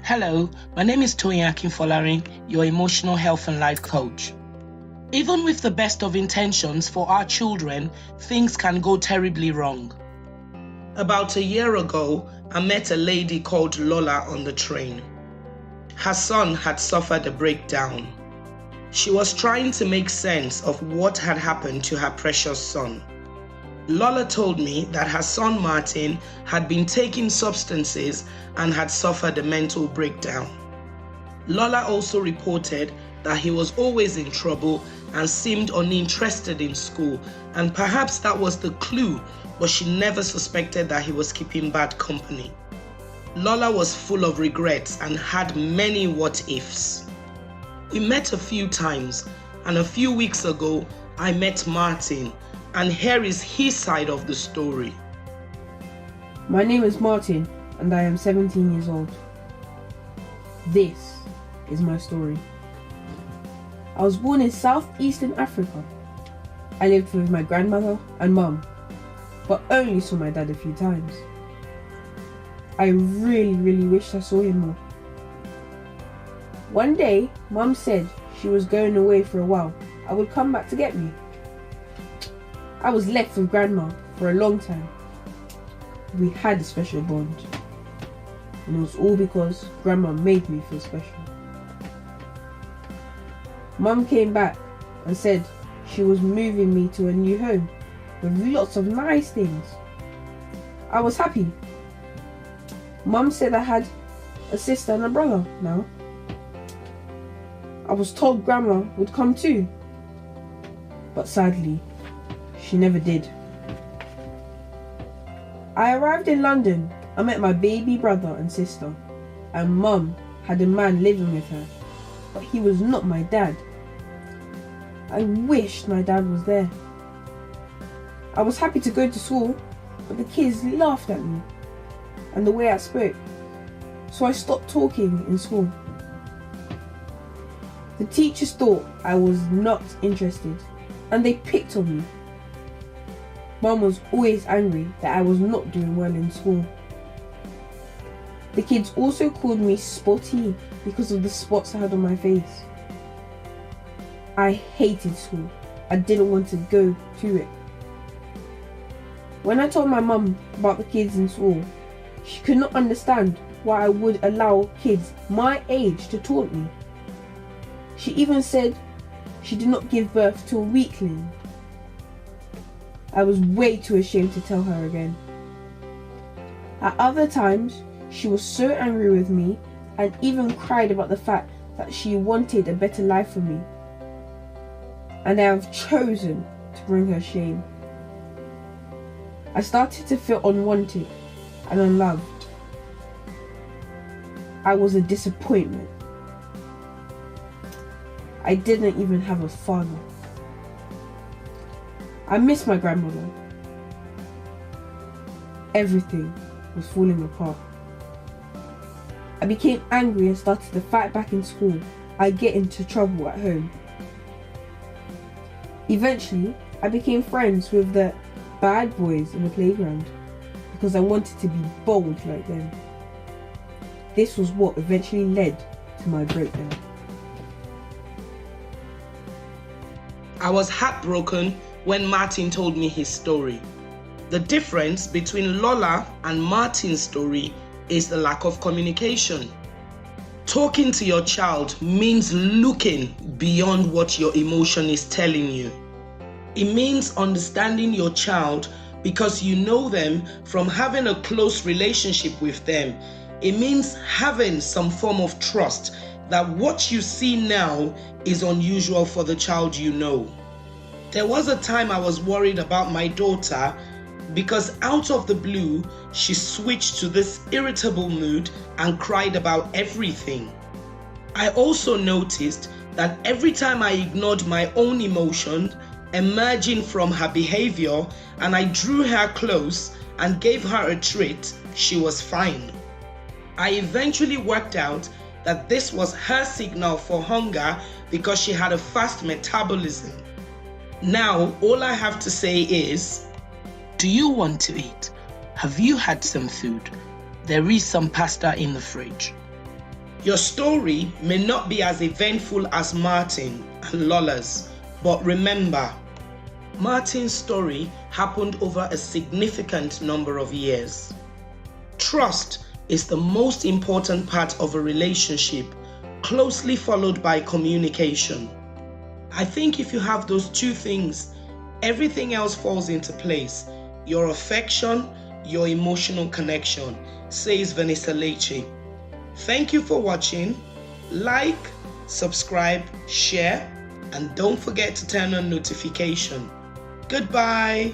Hello, my name is Toyin Akinfolarin, your emotional health and life coach. Even with the best of intentions for our children, things can go terribly wrong. About a year ago, I met a lady called Lola on the train. Her son had suffered a breakdown. She was trying to make sense of what had happened to her precious son. Lola told me that her son Martin had been taking substances and had suffered a mental breakdown. Lola also reported that he was always in trouble and seemed uninterested in school, and perhaps that was the clue, but she never suspected that he was keeping bad company. Lola was full of regrets and had many what-ifs. We met a few times, and a few weeks ago, I met Martin, and here is his side of the story. My name is Martin, and I am 17 years old. This is my story. I was born in southeastern Africa. I lived with my grandmother and mum, but only saw my dad a few times. I really wished I saw him more. One day, mum said she was going away for a while. I would come back to get me. I was left with grandma for a long time. We had a special bond, and it was all because grandma made me feel special. Mum came back and said she was moving me to a new home with lots of nice things. I was happy. Mum said I had a sister and a brother now. I was told grandma would come too, but sadly, she never did. I arrived in London. I met my baby brother and sister, and mum had a man living with her, but he was not my dad. I wished my dad was there. I was happy to go to school, but the kids laughed at me and the way I spoke, so I stopped talking in school. The teachers thought I was not interested, and they picked on me. Mum was always angry that I was not doing well in school. The kids also called me Spotty because of the spots I had on my face. I hated school. I didn't want to go to it. When I told my mum about the kids in school, she could not understand why I would allow kids my age to taunt me. She even said she did not give birth to a weakling. I was way too ashamed to tell her again. At other times, she was so angry with me and even cried about the fact that she wanted a better life for me. And I have chosen to bring her shame. I started to feel unwanted and unloved. I was a disappointment. I didn't even have a father. I miss my grandmother. Everything was falling apart. I became angry and started to fight back in school. I get into trouble at home. Eventually, I became friends with the bad boys in the playground because I wanted to be bold like them. This was what eventually led to my breakdown. I was heartbroken when Martin told me his story. The difference between Lola and Martin's story is the lack of communication. Talking to your child means looking beyond what your emotion is telling you. It means understanding your child because you know them from having a close relationship with them. It means having some form of trust that what you see now is unusual for the child you know. There was a time I was worried about my daughter because out of the blue, she switched to this irritable mood and cried about everything. I also noticed that every time I ignored my own emotion emerging from her behavior and I drew her close and gave her a treat, she was fine. I eventually worked out that this was her signal for hunger because she had a fast metabolism. Now, all I have to say is, do you want to eat? Have you had some food? There is some pasta in the fridge. Your story may not be as eventful as Martin and Lola's, but remember, Martin's story happened over a significant number of years. Trust is the most important part of a relationship, closely followed by communication. I think if you have those two things, everything else falls into place. Your affection, your emotional connection, says Vanessa Leche. Thank you for watching. Like, subscribe, share, and don't forget to turn on notification. Goodbye.